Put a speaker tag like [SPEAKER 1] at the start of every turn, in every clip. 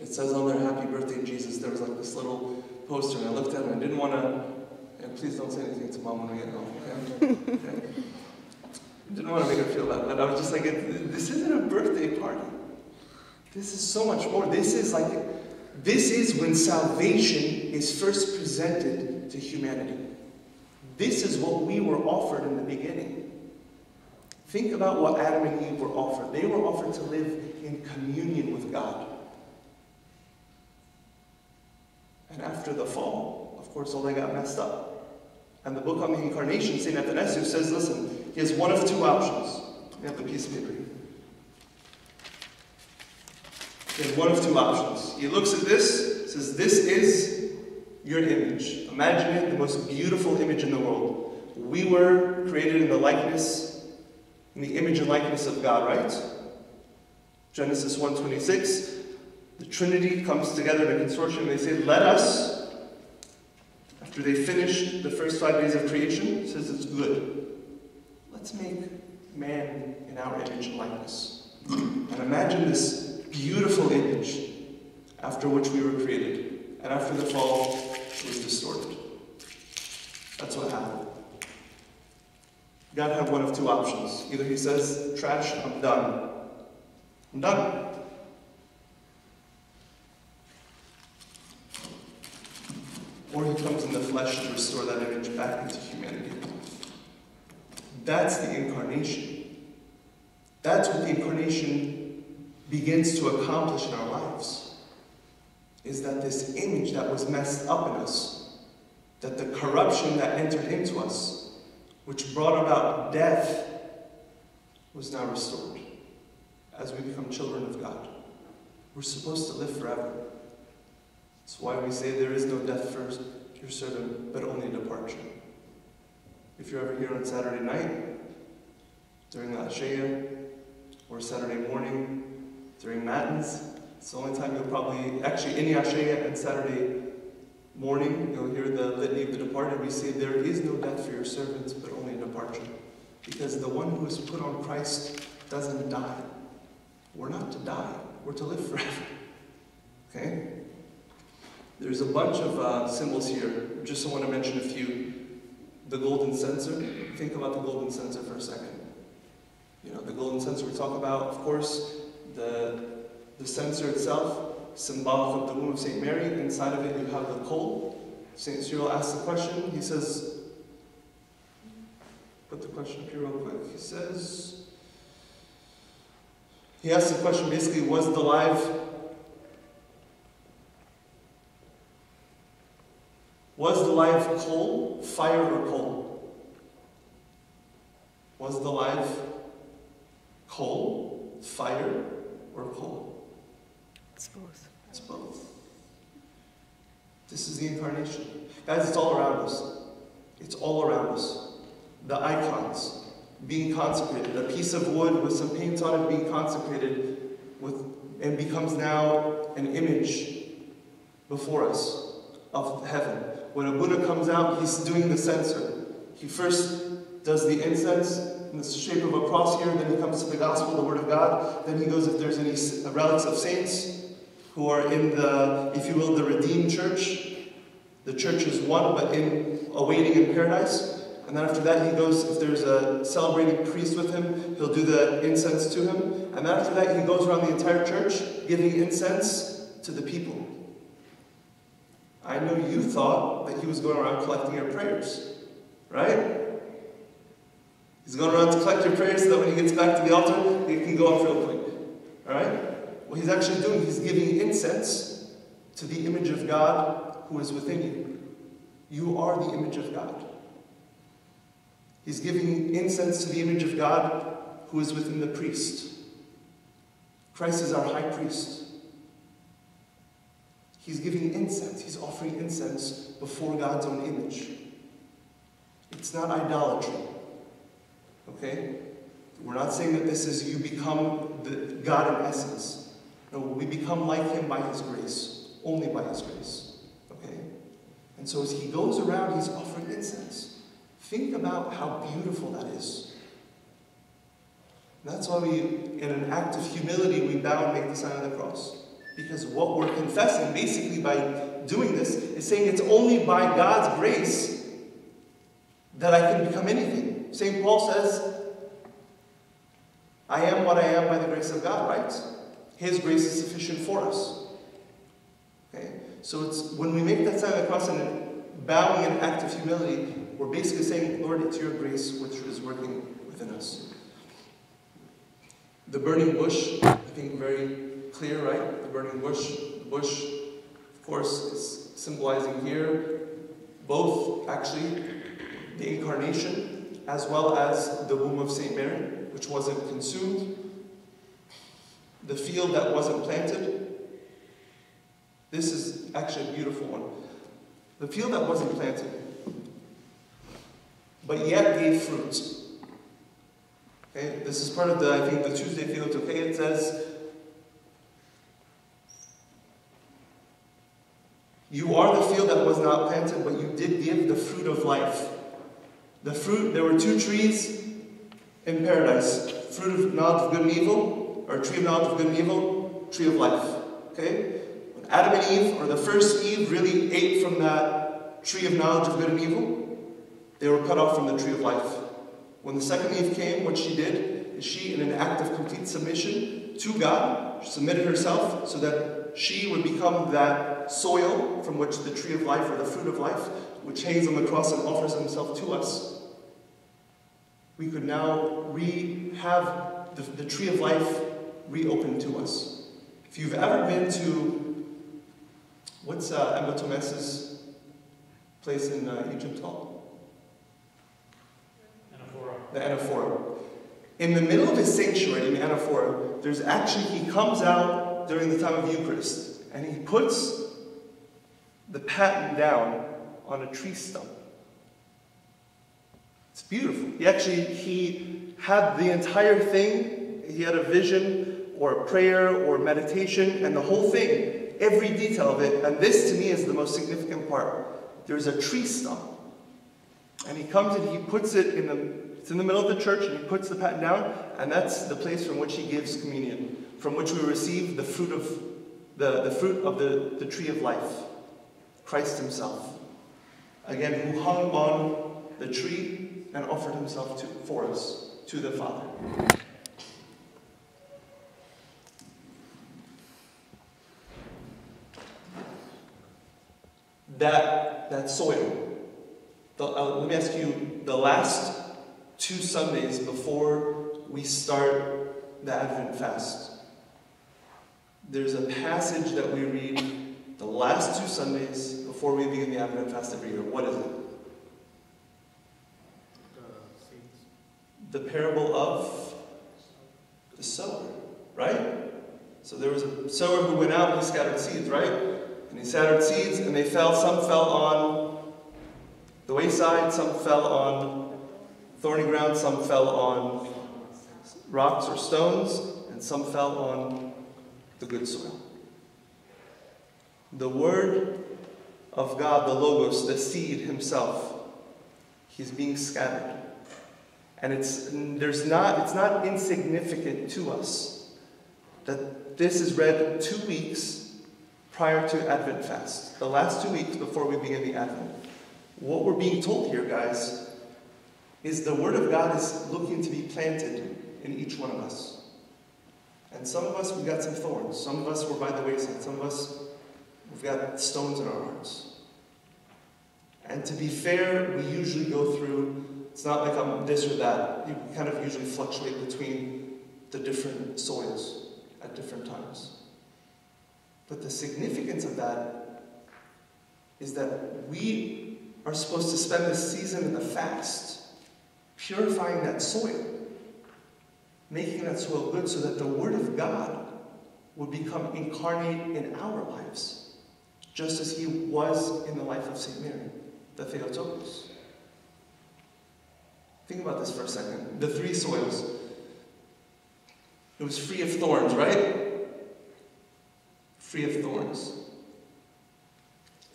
[SPEAKER 1] it says on there, "Happy birthday, Jesus." There was like this little poster, and I looked at it and I didn't want to, and please don't say anything to Mom when we get home, okay? Okay. I didn't want to make her feel bad, but I was just like, this isn't a birthday party. This is so much more. This is when salvation is first presented to humanity. This is what we were offered in the beginning. Think about what Adam and Eve were offered. They were offered to live in communion with God. And after the fall, of course, all they got messed up. And the book on the Incarnation, St. Athanasius says, listen, he has one of two options. You have the piece of paper here. He has one of two options. He looks at this, says, this is your image. Imagine it, the most beautiful image in the world. We were created in the likeness, in the image and likeness of God, right? Genesis 1:26. The Trinity comes together in a consortium. They say, let us, after they finish the first 5 days of creation, says it's good. Let's make man in our image and likeness. And imagine this beautiful image after which we were created. And after the fall, it was distorted. That's what happened. God had one of two options. Either he says, trash, I'm done. I'm done. Or he comes in the flesh to restore that image back into humanity. That's the incarnation. That's what the incarnation begins to accomplish in our lives. Is that this image that was messed up in us, that the corruption that entered into us, which brought about death, was now restored as we become children of God. We're supposed to live forever. That's why we say there is no death for your servant, but only departure. If you're ever here on Saturday night, during the Ashaya, or Saturday morning, during Matins, it's the only time you'll probably, actually any Ashaya and Saturday morning, you'll hear the litany of the departed. We say there is no death for your servants, but only departure. Because the one who is put on Christ doesn't die. We're not to die, we're to live forever. Okay? There's a bunch of symbols here. Just want to mention a few. The golden censer. Think about the golden censer for a second. You know, the golden censer we talk about, of course, the censer itself, symbolic of the womb of St. Mary. Inside of it you have the coal. St. Cyril asks the question. He says, put the question up here real quick. He asks the question basically, was the live coal fire or coal? Was the live coal fire or coal?
[SPEAKER 2] It's both.
[SPEAKER 1] It's both. This is the incarnation. Guys, it's all around us. It's all around us. The icons being consecrated, a piece of wood with some paint on it being consecrated and becomes now an image before us of heaven. When a Buddha comes out, he's doing the censer. He first does the incense in the shape of a cross here, then he comes to the gospel, the word of God. Then he goes, if there's any relics of saints who are in the, if you will, the redeemed church. The church is one, but awaiting in paradise. And then after that he goes, if there's a celebrating priest with him, he'll do the incense to him. And then after that he goes around the entire church giving incense to the people. I know you thought that he was going around collecting your prayers, right? He's going around to collect your prayers so that when he gets back to the altar, he can go off real quick, all right? What he's actually doing, he's giving incense to the image of God who is within you. You are the image of God. He's giving incense to the image of God who is within the priest. Christ is our high priest. He's giving incense. He's offering incense before God's own image. It's not idolatry. Okay? We're not saying that this is you become the God in essence. No, we become like him by his grace. Only by his grace. Okay? And so as he goes around, he's offering incense. Think about how beautiful that is. And that's why we, in an act of humility, we bow and make the sign of the cross. Because what we're confessing, basically by doing this, is saying it's only by God's grace that I can become anything. St. Paul says, I am what I am by the grace of God, right? His grace is sufficient for us. Okay? So it's when we make that sign of the cross and bowing in an act of humility, we're basically saying, Lord, it's your grace which is working within us. The burning bush, I think very clear, right? The burning bush. The bush, of course, is symbolizing here both, actually, the incarnation as well as the womb of St. Mary, which wasn't consumed. The field that wasn't planted. This is actually a beautiful one. The field that wasn't planted, but yet gave fruit. Okay, this is part of the, I think, the Tuesday field. Okay, it says, you are the field that was not planted, but you did give the fruit of life. The fruit, there were two trees in paradise. Fruit of knowledge of good and evil, or tree of knowledge of good and evil, tree of life. Okay? When Adam and Eve, or the first Eve, really ate from that tree of knowledge of good and evil, they were cut off from the tree of life. When the second Eve came, what she did is she, in an act of complete submission to God, submitted herself so that she would become that soil from which the tree of life, or the fruit of life, which hangs on the cross and offers himself to us. We could now have the tree of life reopened to us. If you've ever been to, what's Emma Thomas's place in Egypt called? The Anaphora. In the middle of his sanctuary in Anaphora, there's actually, he comes out during the time of Eucharist, and he puts the paten down on a tree stump. It's beautiful. He had the entire thing, he had a vision, or a prayer, or meditation, and the whole thing, every detail of it, and this to me is the most significant part. There's a tree stump. And he comes and he puts it it's in the middle of the church, and he puts the paten down, and that's the place from which he gives communion, from which we receive the fruit of the tree of life, Christ himself. Again, who hung on the tree and offered himself for us, to the Father. That soil. Let me ask you, the last 2 Sundays before we start the Advent fast, there's a passage that we read the last 2 Sundays before we begin the Advent fast every year. What is it? The parable of the sower, right? So there was a sower who went out and he scattered seeds, right? And he scattered seeds, and they fell. Some fell on the wayside, some fell on thorny ground, some fell on rocks or stones, and some fell on the good soil. The Word of God, the Logos, the seed himself, he's being scattered. And it's not insignificant to us that this is read 2 weeks prior to Advent fast. The last 2 weeks before we begin the Advent. What we're being told here, guys, is the Word of God is looking to be planted in each one of us. And some of us, we've got some thorns. Some of us, we're by the wayside. Some of us, we've got stones in our hearts. And to be fair, we usually go through, it's not like I'm this or that. You kind of usually fluctuate between the different soils at different times. But the significance of that is that we are supposed to spend this season in the fast purifying that soil, making that soil good so that the Word of God would become incarnate in our lives, just as he was in the life of St. Mary, the Theotokos. Think about this for a second. The 3 soils. It was free of thorns, right? Free of thorns.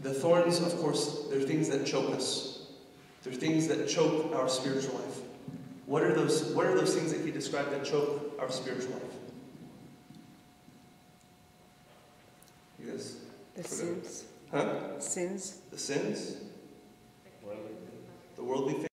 [SPEAKER 1] The thorns, of course, they're things that choke us. They're things that choke our spiritual life. What are those things that he described that choke our spiritual life? You guys
[SPEAKER 2] The
[SPEAKER 1] forgot?
[SPEAKER 2] sins.
[SPEAKER 1] Huh?
[SPEAKER 2] Sins.
[SPEAKER 1] The sins? The worldly things.